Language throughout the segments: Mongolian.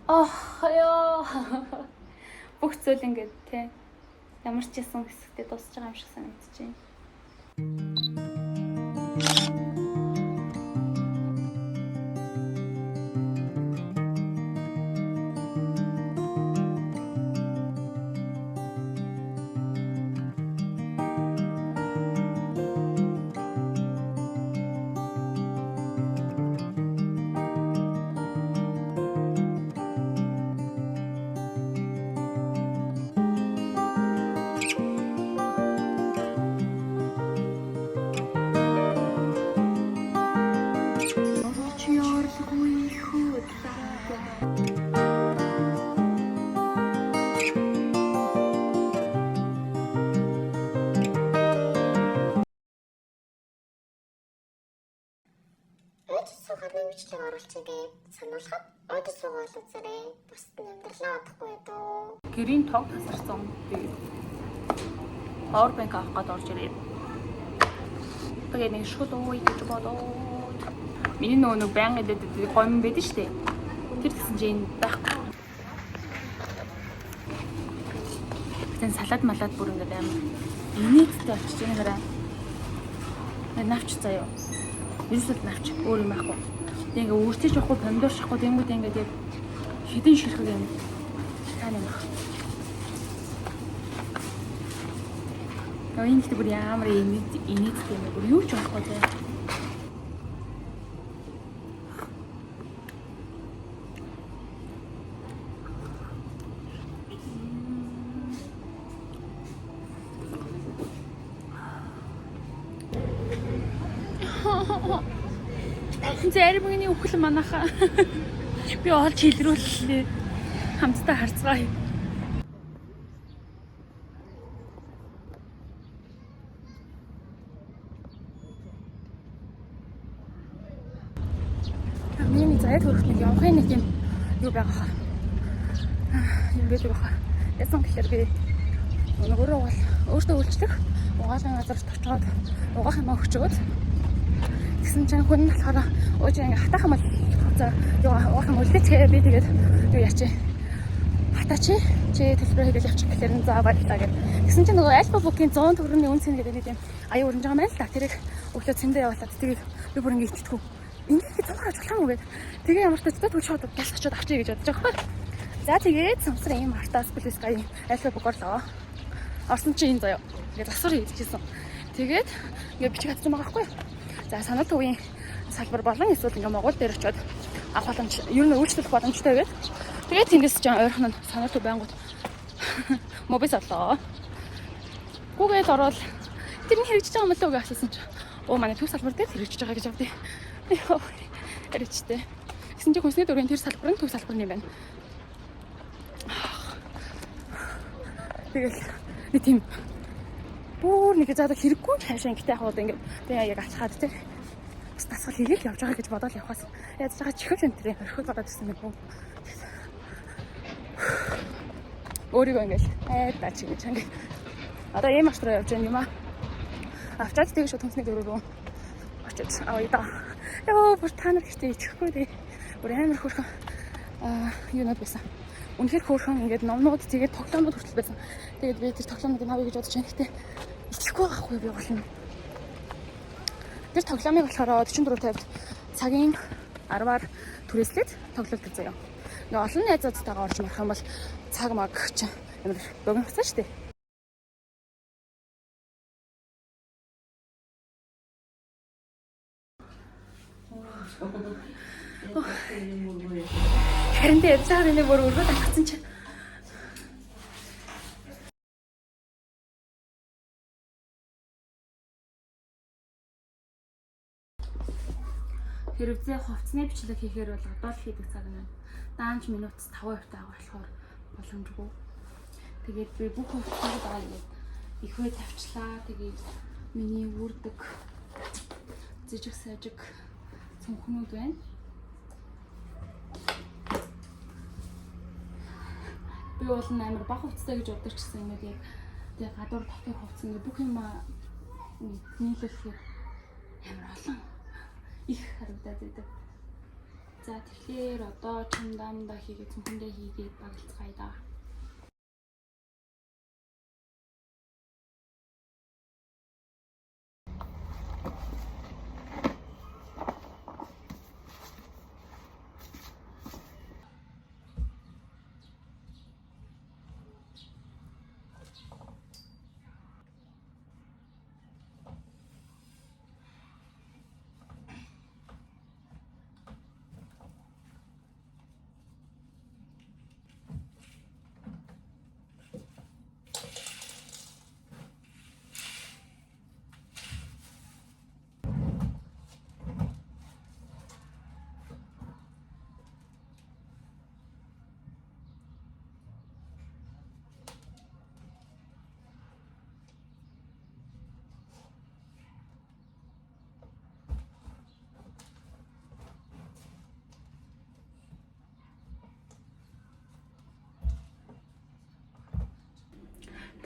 Ёо. Бүх зүйл ингээд тий. Ямар ч ясан хэсэгтээ дуусч байгаа юм шиг санагдчихэв. Суугаад нэмжлэг оруулчих гээд сануулхад одод суугаад үзээрэй. Бусд нь амьдралаа одохгүй дөө. Гэрийн тог тасарсан. Тэгээд power bank авах гээд орж ирээ. Тэгээд нэг шууд ууй гэж бодоод. Миний нөгөө байнга идэх гомн байдаг шүү дээ. Тэр гэсэн чинь байхгүй. Тэн салаад малаад бүр ингээд амар инээдтэй очиж байгаа хараа. Навч заяа. Эсвэл навч өөр юм байхгүй. Тэг ингээ өөртөө жоохгүй помидор шахгүй тэнгууд ингээд яг хідэн ширхэг юм. Тань юм. Энэ ихтэй бүр ямар инээдтэй юм бэ? Бүр юу ч байхгүй заяа. Зэрэг миний үхэл манайхаа би олж илрүүллээ. Хамтдаа харцгаая. Миний зайд хөрөх нэг явахын нэг юм юу байгаа. Юм байдаг баха. Ясан гэхээр би өөрөө бол өөртөө үйлчлэх угаалгын газарт очиод угаах юм өгчөөд гэсэн чинь хүн болохоор ууж ингээ хатаахан мал хуцаа юу угаах юм үлдээчгээ би тэгээд юу яачи хатаач чи төлбөр хийгээл явчих гэхээр нь заа баярлаа гэд. Гэсэн чинь нөгөө альфа букийн 100 төгрөгийн үн цэн гэдэг нэг юм аяа өрнж байгаа юм л та. Тэрийг өглөө цэндээ явуулаад тэгээд би бүр ингээ итгэдэггүй. Ингээ цаалгаж болох юм уу гэд. Тэгээ ямар ч төдөө түл шууд гялс очиод авчиг гэж бодож байгаа байхгүй. За тэгээд самсрын юм артаас плюскай альфа букорлоо. Орсон чи энэ заяа. Тэгээд асуур хийчихсэн. Тэгээд ингээ бичиг хатсан байгаа байхгүй. За санаа төвийн салбар болон эсвэл ингээ Монгол дээр очиод авах боломж ер нь үйлчлэх боломжтой байгаад тэгээд тэндээс ч ойрхон нь санаа төв байнгут мобис орлоо. Гүүгээд ороод тэр нь хэрэгжиж байгаа юм лөө гэж асуусан чи оо манай төв салбар дээр хэрэгжиж байгаа гэж авдээ. Хэрэгжтэй. Гэсэн чи хүнсний дөрвийн тэр салбар нь төв салбар юм байна. Тэгэл нэг тийм бүр нэг заадаг хэрэггүй хайшаа ингэтэй яваад ингээд тэгээ яг алхаад тий. Бас тасгал хийгээл явж байгаа гэж бодоод явхаас яаж байгаа чихэл энэ тэр орхиод бодоод ирсэн юм бүү. Өөрийгөө ингээд даач гэж ингээд одоо ийм аштраа явж байгаа юм аа. Авчаад тэгээ шууд хүнсний дөрөв рүү очиж авъя да. Яа бүр та нар гэртээ ичихгүй дээ. Бүр амар хөөрхөн юунод байсан. Үнэхээр хөөрхөн ингээд номнууд тэгээд тоглоомнууд хүртэл байсан. Тэгээд би тэр тоглоомнуудыг авъя гэж бодож байна. Гэхдээ итгэхгүй байхгүй би бол юм. Тэр тоглоомыг болохоор 44:50-д цагийн 10-аар түрээслээд тоглолт заяа. Ингээ олон найзуудтайгаа орж марах юм бол цаг маг ч амар богинохсан шүү дээ. Харин тэ язгаар энэ бүр өргөд авчихсан чи. Хэрэгцээ хувцсны бичлэг хийхээр бол одоо л хийдэг цаг нь даанч минут 5% таага болохоор боломжгүй. Тэгээд би бүх хувцсыг байгаа юм. Ихвээ тавьчлаа. Тэгээд миний үрдэг зэжиг сажиг цонхнууд байна. Би бол амар бага хувцастай гэж боддог ч гэсэн юм яг тэгээ гадуур дотор хувцас ингээ бүх юм нийлүүлэхээр амар олон их харагдаад байдаг. За тэгэхээр одоо чамдаа хийгээд зөвхөндөө хийгээд багцгаая да.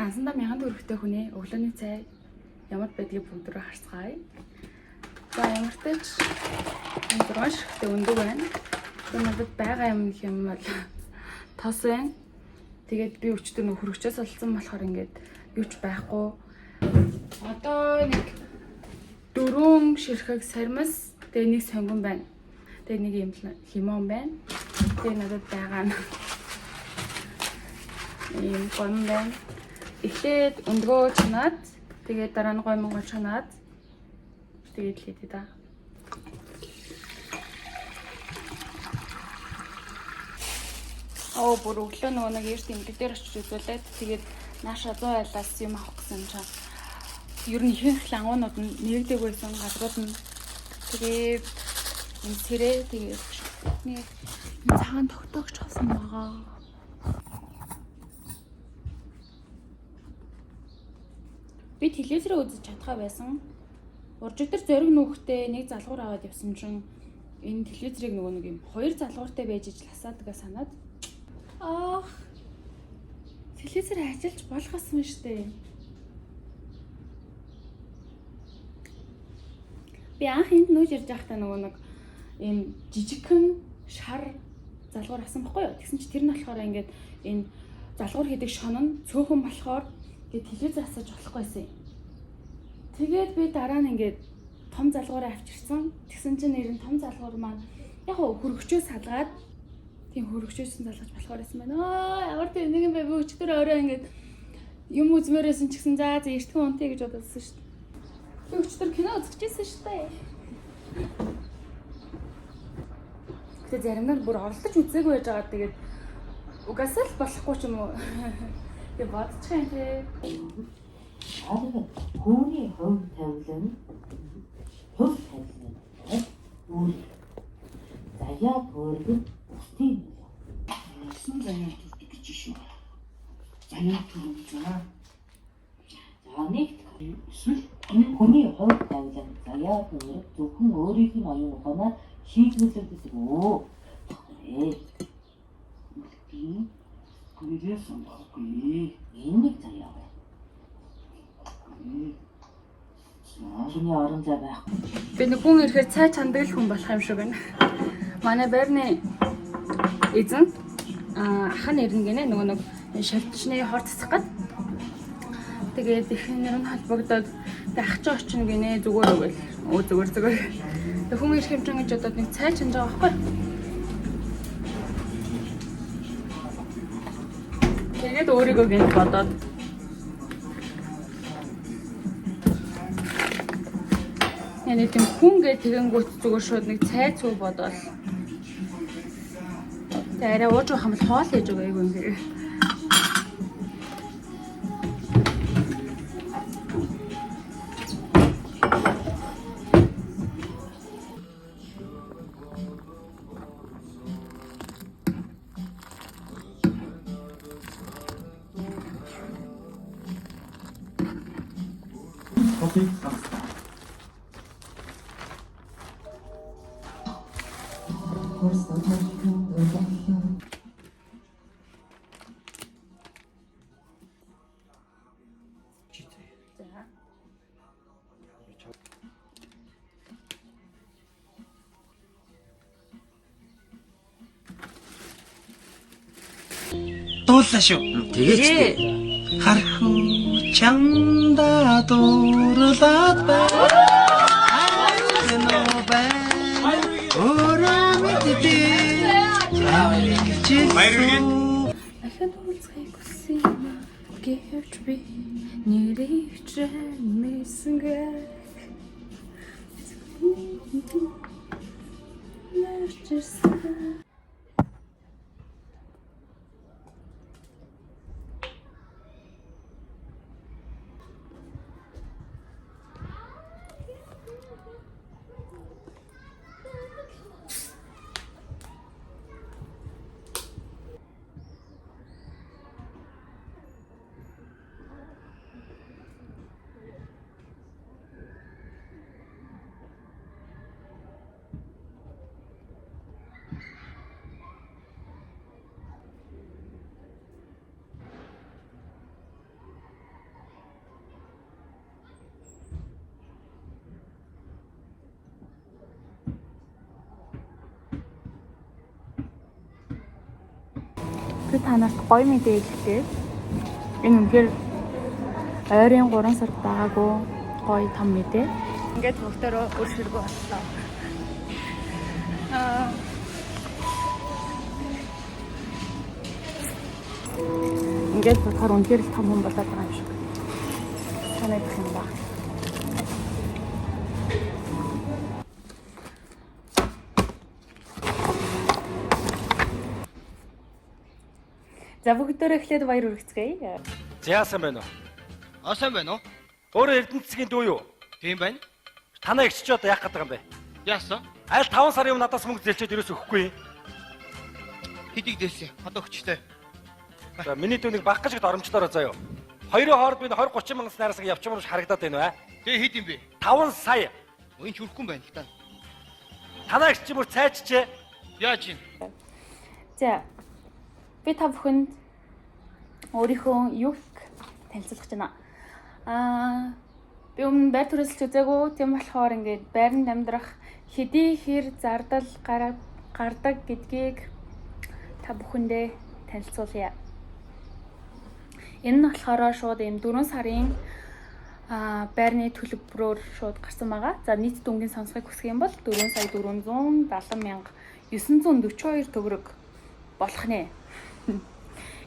Дансандаа 1000 төгрөгтэй хүнээ өглөөний цай ямар байдгийг бүгд рүү харцгаая. За ямар ч тач энэ 6 ширхтээ өндөг байна. Энэ надад байгаа юм бол тос байна. Тэгээд би өчтөр нөх хөргөчөөс олсон болохоор ингээд юу ч байхгүй. Одоо нэг 4 ширхэг сармас, тэгээд нэг сонгон байна. Тэгээд нэг юм лимон байна. Тэгээд надад байгаа нь ийм гом байна. Эхлээд өндгөө чанаад, тэгээд дараа нь гомгоо чанаад тэгээд хийдэ да. Бүр өглөө нөгөө нэг эрт имгэл дээр очиж үзүүлээд тэгээд нааша 100 айлаас юм авах гэсэн чинь ер нь ихэнх лангуунууд нь нэгдэг байсан газрууд нь тэгээд энэ сэрээ тэгээд нэг цагаан тогтоогч авсан байгаа. Би телевизээр үзэж чадхаа байсан. Уржиг дээр зориг нүхтэй нэг залгуур аваад явсан чинь энэ телевизрийг нөгөө нэг юм хоёр залгууртай байж ижласаадгаа санаад телевизээр ажиллаж болох юм штэ. Би анх энд нүүж ирж байхдаа нөгөө нэг ийм жижигхэн шар залгуур авсан байхгүй юу? Тэгсэн чи тэр нь болохоор ингээд энэ залгуур хийдэг шон нь цөөхөн болохоор тэгээд телевизээр асааж болохгүйсэн. Тэгээд би дараа нь ингээд том залгуураа авчирсан. Тэгсэн чинь нэр нь том залгуур маань яг хөргөчөөс салгаад тийм хөргөчөөс залгаж болохоор байсан байна. Ямар тийм нэг юм бэ? Өчтөр орой ингээд юм үзмээрсэн ч гэсэн за эртхэн унтъя гэж бодсон шүү дээ. Би өчтөр кино үзчихсэн шүү дээ. Тэгээд заримдаа бүр оролдож үзээгүй байж байгаа. Тэгээд угаасаа л болохгүй ч юм уу. Тэг бодчих юм те. Хүний хувь тавилан үйл заяа төрөг бусдын Насан заяа төрдөг гэж шүү. Заяа төрөг заа. за нэгт Эсвэл хүний хувь тавилан заяа төрөг зөвхөн өөрийнх нь оюун ухаанаар шийдвэрлэгддэг өө. тийм гэрээ сонгохгүй. Энэ нэг заяа байна. Чиний орон зай байхгүй. Би нэг хүн ирэхээр цай чандаг л хүн болох юм шиг байна. Манай байрны эзэн хан ирнэ гинэ нөгөө нэг шавьчны хор цэцэх гээд. Тэгээд их нэр нь холбогдоод ах чи очно гинэ зүгээр өгөөл. Зүгээр. Тэг хүн ирэх юм чинь гэж бодоод нэг цай чанж байгаа байхгүй. Тэгээд өөрийгөө гинэ бодоод яны тийм хүн гэ тэгэнгүүт зүгээр шууд нэг цай цүү бодвол арай ууж байх юм бол хоол хийж өгөө юм гэх. Окей. дуулаа шүү. Тэгээд ч дээ. Хархан чамда дуурлаад байна. Ахад уулзахыг хүссэн юм аа. Гэвч би нэрийч мэсэнгээ. Нэрчсэн. Би танарт гоё мэдээ хэлээ. Энэ үнээр ойрын 3 сард байгаагүй гоё том мэдээ. Ингээд бүгдээрөө өршөлгөө боллоо. Ингээд бодохоор үнээр л том хүн болоод байгаа юм шиг. Санагдах юм байна. За бүгдээрээ эхлээд баяр хүргэцгээе. За сайн байна уу? Сайн байна уу? Өөрөө Эрдэнэ засгийн дүү юу? Тийм байна. Танаа эгч ч одоо яах гэдэг юм бэ? Яасан? Аль 5 сарын өмнө надаас мөнгө зэлчээд ерөөс өгөхгүй. Хэдийг дээлсэн? Одоо өчтэй. За миний дүүнийг баг гэж оромжлоороо заяа. Хоёрын хооронд би 20-30 мянган нараас явчмаар харагдаад байна вэ? Тэгээ хэд юм бэ? 5 сая. Энд ч хүрхгүй байна л та. Танаа эгч чи бүр цайчжээ. Яаж юм? За би та бүхэнд өөрийнхөө юг танилцуулах гэж байна. Би өмнө байр төрөлж үзээгүй. Тийм болохоор ингээд байранд амьдрах хэдий хэр зардал гардаг гэдгийг та бүхэндээ танилцуулъя. Энэ нь болохоор шууд ийм 4 сарын байрны төлбөрөөр шууд гарсан байгаа. За нийт дүнгийн сонсохыг хүсэх юм бол 4,470,942 төгрөг болох нэ.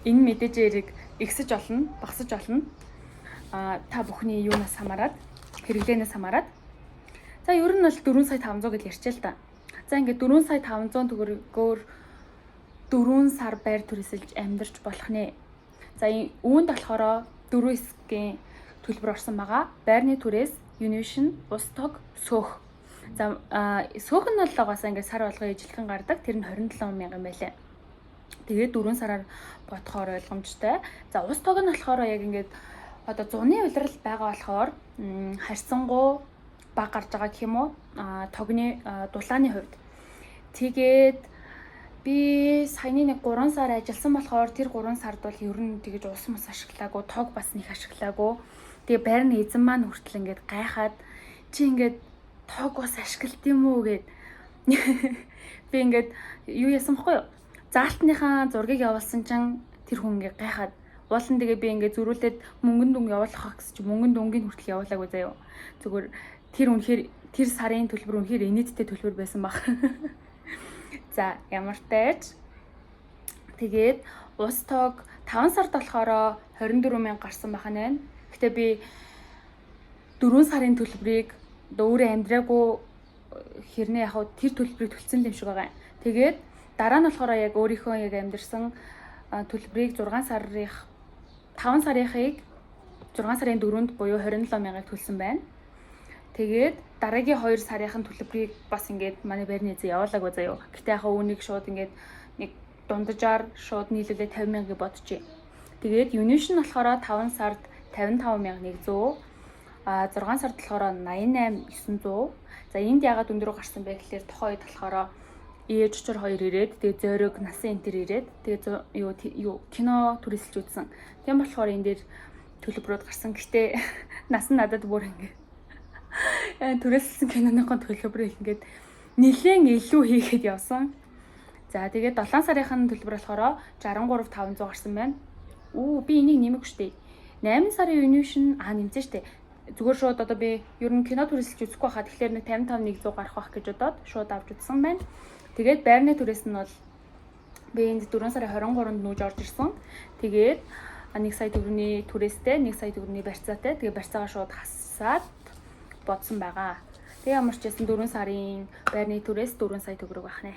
Энэ мэдээжээрийг ихсэж олно, багасж олно. Та бүхний юунаас хамаарат, хэрэглээнээс хамаарат. За ер нь бол 4,500,000 гэж ярьчээ л да. За ингээд 4,500,000 төгрөгөөр 4 сар байр төрөсөлж амьдарч болох нэ. За үүнд болохоор 4 хэсгийн төлбөр орсон байгаа. Байрны түрээс Univision, ус тог, сөөх. За сөөх нь бол угаасаа ингээд сар болгоо ижилхэн гардаг. Тэр нь 27,000 юм байлээ. Тэгээд 4 сараар бодохоор ойлгомжтой. За ус тог нь болохоор яг ингээд одоо зуны улирал байгаа болохоор харьцангуй баг гарч байгаа гэх юм уу? Тогны дулааны хувьд. Тэгээд би саяны нэг 3 сар ажилласан болохоор тэр 3 сард бол ер нь тэгэж ус мус ашиглаагүй, тог бас нэг ашиглаагүй. Тэгээ байрны эзэн маань хүртэл ингээд гайхаад чи ингээд тог бас ашиглад юм уу гэд би ингээд юу яасан бэхгүй юу? Заалтныхаа зургийг явуулсан чинь тэр хүн ингээд гайхаад уулан тэгээ би ингээд зөрүүлээд мөнгөн дүнг явуулах гэсэн чи мөнгөн дүнгийн хүртэл явуулаагүй заяа. Зүгээр тэр үнэхээр тэр сарын төлбөр үнэхээр инээдтэй төлбөр байсан баг. За ямар тааж тэгээд ус тог 5 сард болохоор 24,000 гарсан байна. Гэтэ би 4 сарын төлбөрийг өөрөө амьдраагүй хэрнээ яг тэр төлбөрийг төлсөн юм шиг байгаа. Тэгээд дараа нь болохоор яг өөрийнхөө яг амьдрсан төлбөрийг 5 сарынхыг 6 сарын 4-нд буюу 27,000-ыг төлсөн байна. Тэгээд дараагийн 2 сарын төлбөрийг бас ингээд манай байрны эзэн явуулаагүй заяа. Гэтэ яг үүнийг шууд ингээд нэг дунджаар шууд нийлүүлээ 50,000-ыг бодчихъя. Тэгээд Univision болохоор 5 сард 55,100, 6 сард болохоор 88,900. За энд яагаад өндөр гарсан бэ гэхээр тухайн үед болохоор ээж чор хоёр ирээд тэгээд зориг насан энтер ирээд тэгээд юу кино түрээсэлж үзсэн. Тийм болохоор энэ дээр төлбөрүүд гарсан. Гэтэ нас нь надад бүр ингээд түрээсэлсэн киноныхон төлбөрийг ингээд нэлээд илүү хийгээд явсан. За тэгээд 7 сарынхын төлбөр болохоор 63500 гарсан байна. Би энийг нэмэх штэ. 8 сарын үеийн шин нэмсэн штэ. Зүгээр шууд одоо би ер нь кино төрөлж үзэхгүй хаа. Тэгэхээр нэг 55 100 гарах байх гэж бодоод шууд авч үзсэн байна. Тэгээд байрны түрээс нь бол би энд 4 сарын 23-нд нүүж орж ирсэн. Тэгээд 1 сая төгрөгийн түрээстэй 1 сая төгрөгийн барьцаатай. Тэгээд барьцаагаа шууд хасаад бодсон байгаа. Тэгээ ямар ч байсан 4 сарын байрны түрээс 4 сая төгрөг байх нэ.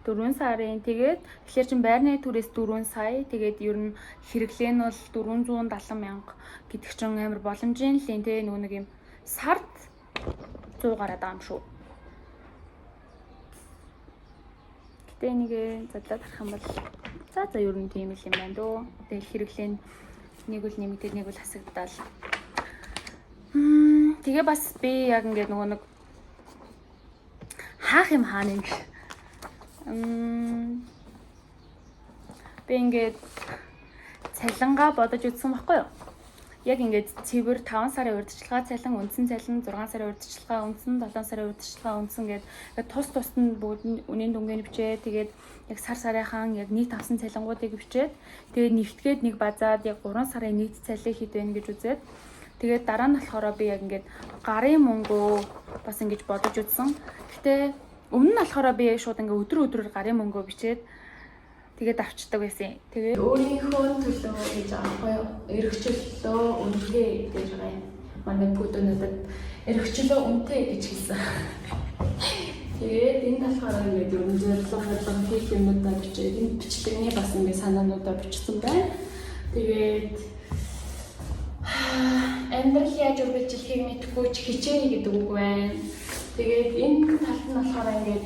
Дөрвөн сарын тэгээд тэгэхээр чин байрны түрээс 4 сая тэгээд ер нь хэрэглээ нь бол 470 мянга гэдэг чинь амар боломжийн лээ те нөгөө нэг юм сард 100 гараад байгаа юм шүү. Гэтэ нэг задлаад харах юм бол за ер нь тийм л юм байна дөө. Тэгэл хэрэглээ нь нэг үл нэмэгдээд нэг үл хасагдал. Тэгээ бас би яг ингээд нөгөө нэг хаах юм хаана юм. Би ингээд цалингаа бодож үзсэн байхгүй юу? Яг ингээд цэвэр 5 сарын урьдчилгаа цалин, үндсэн цалин, 6 сарын урьдчилгаа, үндсэн 7 сарын урьдчилгаа, үндсэн ингээд тус нь бүгд үнийн дүнгийн бичээ. Тэгээд яг сар сарынхан яг нийт авсан цалингуудыг бичээд тэгээд нэвтгээд нэг базаад яг 3 сарын нийт цалин хэд вэ гэж үзээд тэгээд дараа нь болохоор би яг ингээд гарын мөнгөө бас ингэж бодож үзсэн. Гэтэ өмнө нь болохоор би шууд ингээ өдрөөр гарын мөнгөө бичээд тэгээд авчдаг байсан. Тэгээд өөрийнхөө төлөө гэж аахгүй юу? Эрхчлөө үнэтэй гэж байгаа юм. Манай бүдүүнүүдэд эрхчлөө үнэтэй гэж хэлсэн. Тэгээд энэ болохоор ингээ ер нь зорилго хийх юмудаа бичээд энэ бичлэгний бас ингээ санаануудаа бичсэн байна. Тэгээд амьдрал яаж үргэлжлэхийг мэдэхгүй ч хичээе гэдэг үг байна. Тэгээд энэ талд нь болохоор ингээд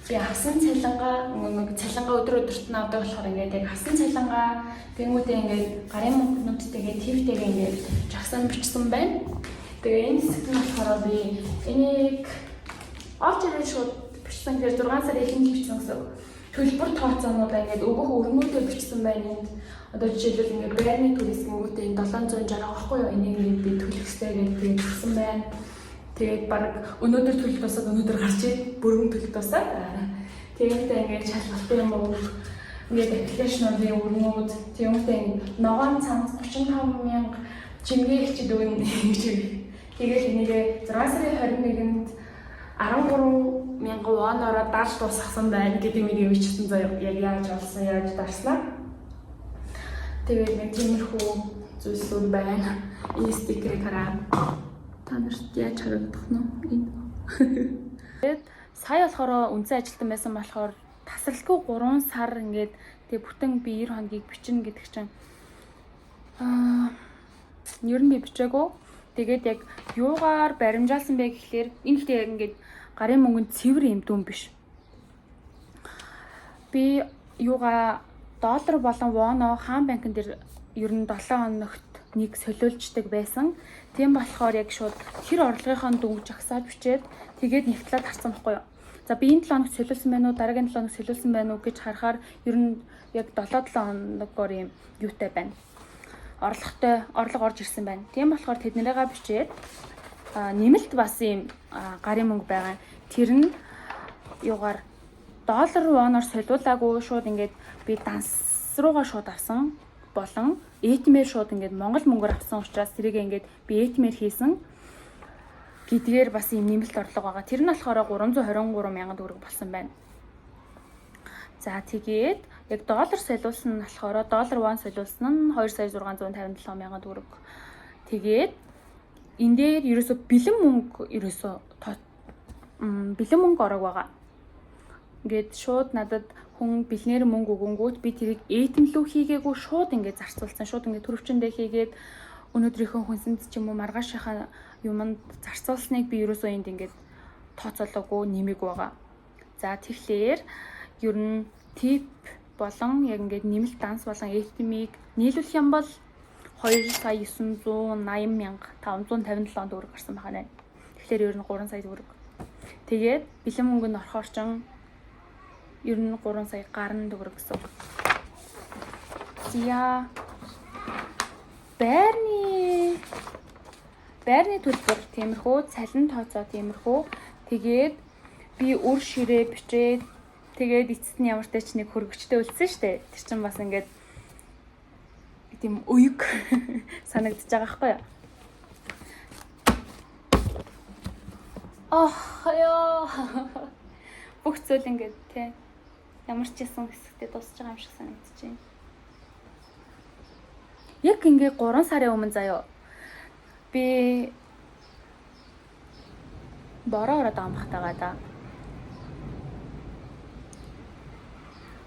би авсан цалингаа өдрөөрт нь авдаг болохоор ингээд яг авсан цалингаа тэнгүүдээ ингээд гарын мөнгнүүдтэйгээ твтэйгээ ингээд жагсан бичсэн байна. Тэгээ энэ хэсэгт нь болохоор би энийг олж ирээд шууд бичсэн. Тэгэхээр 6 сарын эхний бичсэн гэсэн төлбөр тооцоонуудаа ингээд өгөх өргөнүүдээр бичсэн байна. Одоо жишээлбэл ингээд байрны түрээс мөнгөтэй энэ 760 авахгүй юу? Энийг ингээд би төлөхстэй гэдэг тэгсэн байна. Тэгээд баг өнөөдөр төлөлт тусаад өнөөдөр гарч ий бүрэн төлөлт тусаад тэгээд ингээд шалгалтын юм уу ингээд аппликейшнуудын өрнүүд тэгмээ ногоон цанц 35000 чимгээ хичээд өгнө гэж тэгээд энийг 6 сарын 21-нд 13000 вонороо дарж дуусгасан байна гэдэг мэдээг бичсэн заяа яг яаж болсон яаж дарснаа. Тэгээд нэг тиймэрхүү зүйлсүүд байна. Энэ стикерийг хараа. Та нарт яаж харагдах нь энэ. Тэгээд сая болохоор үнцэн ажилтан байсан болохоор тасралтгүй 3 сар ингээд тэг бүтэн би 90 хоногийг бичнэ гэдэг чинь ер нь би бичээгүй. Тэгээд яг юугаар баримжаалсан бэ гэхлээр энэ ихтэй яг ингээд гарын мөнгөнд цэвэр юм дүн биш. Би юугаа доллар болон воно хаан банкн дээр ер нь 7 хоногт нэг солиулждаг байсан. Тийм болохоор яг шууд тэр орлогынхаа дүнг жагсаад бичээд тэгээд нэвтлээд харсан байхгүй юу. За би энэ 7 хоногт солиулсан байна уу, дараагийн 7 хоногт солиулсан байна уу гэж харахаар ер нь яг 7 хоногор юм юутай байна. Орлого орж ирсэн байна. Тийм болохоор тэднэрийгээ бичээд нэмэлт бас юм гарын мөнгө байгаа. Тэр нь юугаар доллар воноор солиулаагүй шууд ингээд би данс руугаа шууд авсан болон ATM-ээр шууд ингээд монгол мөнгөөр авсан учраас тэрийг ингээд би ATM-ээр хийсэн гэдгээр бас юм нэмэлт орлого байгаа. Тэр нь болохоор 323,000 төгрөг болсон байна. За тэгээд яг доллар солиулсан нь болохоор доллар вон солиулсан нь 2,657,000 төгрөг. Тэгээд энэ дээр ерөөсө бэлэн мөнгө орог байгаа. Ингээд шууд надад хүн бэлнээр мөнгө өгөнгүүт би тэрийг ATM лүү хийгээгүй шууд ингээд зарцуулсан. Шууд ингээд төрөвчөндөө хийгээд өнөөдрийнхөө хүнсэнд ч юм уу маргаашийнхаа юмд зарцуулсныг би ерөөсөө энд ингээд тооцоолоогүй нэмэг байгаа. За тэгэхээр ер нь тип болон яг ингээд нэмэлт данс болон ATM-ийг нийлүүлэх юм бол 2,980,557 төгрөг гарсан байна. Тэгэхээр ер нь 3 сая төгрөг. Тэгээд бэлэн мөнгө нь орохоор ч ер нь 3 сая гарна төгрөг гэсэн. Зя байрны байрны төлбөр тиймэрхүү, цалин тооцоо тиймэрхүү. Тэгээд би үр ширээ бичээд тэгээд эцэст нь ямар ч тач нэг хөргөчтэй үлдсэн штэ. Тэр чинь бас ингээд тийм уйг санагдаж байгаа байхгүй юу? Яа. Бүх зүйл ингээд тий ямар ч ясан хэсэгтээ дуусч байгаа юм шиг санагдаж байна. Яг ингээд 3 сарын өмнө заяа. Би бороо ороод байгаа юм хатагаа да.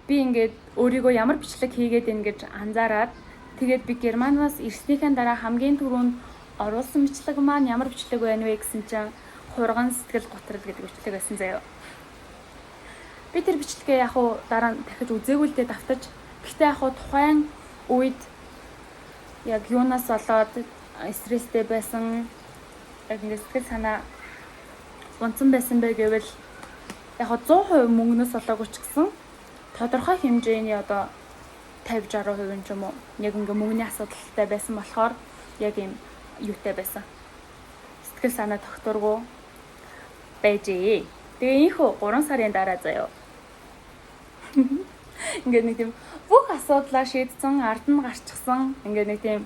Би ингээд өөрийгөө ямар бичлэг хийгээд ийн гэж анзаараад тэгээд би Германаас ирснийхэн дараа хамгийн түрүүнд оруулсан бичлэг маань ямар бичлэг байна вэ гэсэн чинь хурган сэтгэл готрол гэдэг бичлэг байсан заяа. Би тэр бичлэгээ яг уу дараа нь дахиж үзээгүй л дээ давтаж. Гэхдээ яг уу тухайн үед яг юунаас болоод стресстэй байсан яг ингэ сэтгэл санаа унтсан байсан бэ гэвэл яг 100% мөнгнөөс олоогүй ч гэсэн тодорхой хэмжээний одоо 50-60% ч юм уу яг ингээ мөнгөний асуудалтай байсан болохоор яг юм юутай байсан. Сэтгэл санаа тогтворгүй байжээ. Тэгээ ийхүү 3 сарын дараа заяа. Ингээ нэг тийм бүх асуудлаа шийдсэн, ард нь гарчихсан. Ингээ нэг тийм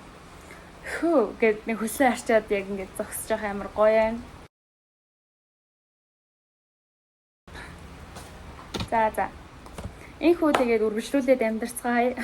хөө гэд нэг хөсөө арчаад яг ингээ зогсож байгаа амар гоё юм. За. Ийхүү тэгээд үргэлжлүүлээд амьдарцгаая.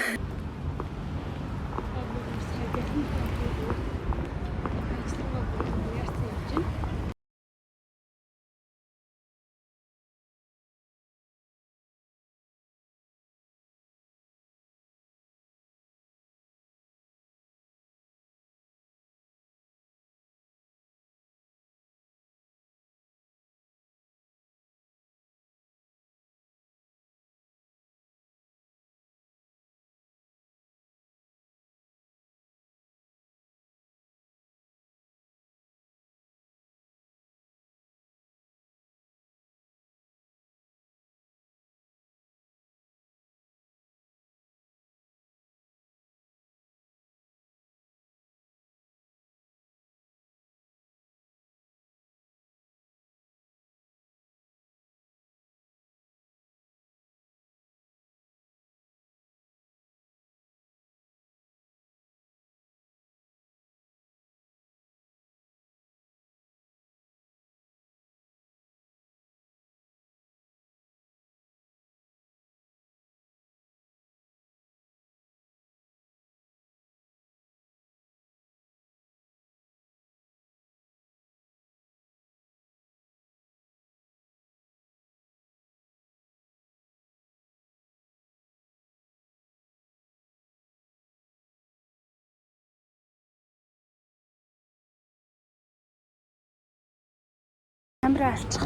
Камера алчих.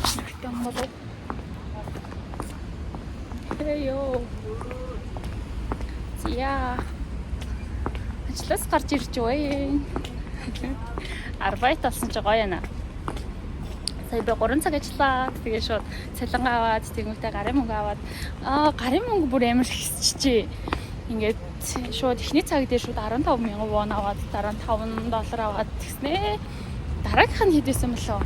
Хэрэгтэй юм болов. Хэё. Зя. Ажлаас гарч ирж байна. Арбайт болсон ч гоё яана. Сая би 3 цаг ажиллаа. Тэгээ шууд цалингаа аваад тэгмэтэй гарын мөнгө аваад гарын мөнгө бүр амар хэсчихжээ. Ингээд шууд эхний цаг дээр шууд 15,000 вон аваад дараа нь $5 аваад тэгснэ. Дараагийнх нь хэдээсэн болоо.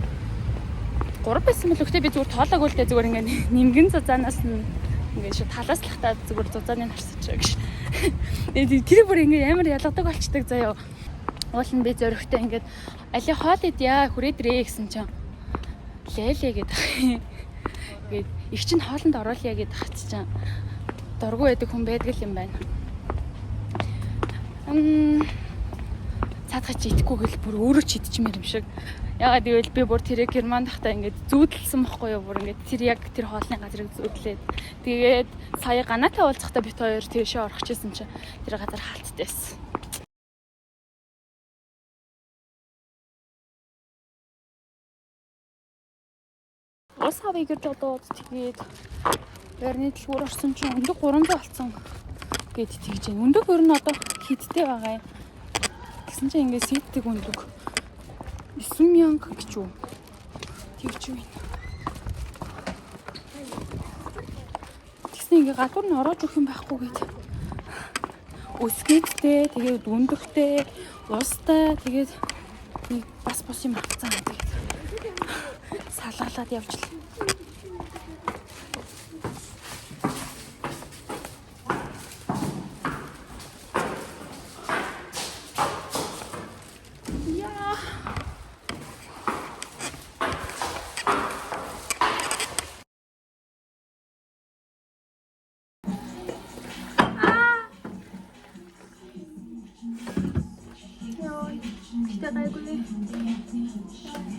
3 байсан мэл өгтөө би зүгээр тоолоогүй л дээ зүгээр ингээд нимгэн зузаанаас нь ингээд шүү талаас лахтаа зүгээр зузааны харсаж гэж. Тэр бүр ингээд амар ялгадаг болчдөг заяа. Уул нь би зөрөгтэй ингээд али хоол идья хүрээдрээ гэсэн чинь лээлээ гэдэг. Ингээд их чинь хоолнд оруулъя гэдэг хат чинь дургу байдаг хүн байдаг юм байна. Цаадгач идэхгүй гэл бүр өөрөө ч идчихмээр юм шиг. Ягаад гэвэл би бүр тэрэг Германд тахтаа ингээд зүүдэлсэн бохгүй юу бүр ингээд тэр яг тэр хоолны газрыг зүүдлээд тэгээд сая ганаатай уулзахдаа бит хоёр тийшээ орох гэсэн чинь тэр газар хаалтдайсэн. Ус хавыг гэж бодоод тэгээд байрны дэлгүүр орсон чинь өндөг 300 болсон гэд тэгж байна. Өндөг өөр нь одоо хиттэй байгаа юм. Тэгсэн чинь ингээд сэтдэг өндөг 9,000 гэж юу. Тэгж байна. Тэгсэн ингээд гадуур нь ороод өгөх юм байхгүй гээд. Өсгийгтэй, тэгээд өндөгтэй, устай, тэгээд Би бас бус юм авцсан. Тэгээд салгалаад явжлаа. Тэгтээ гайгүй.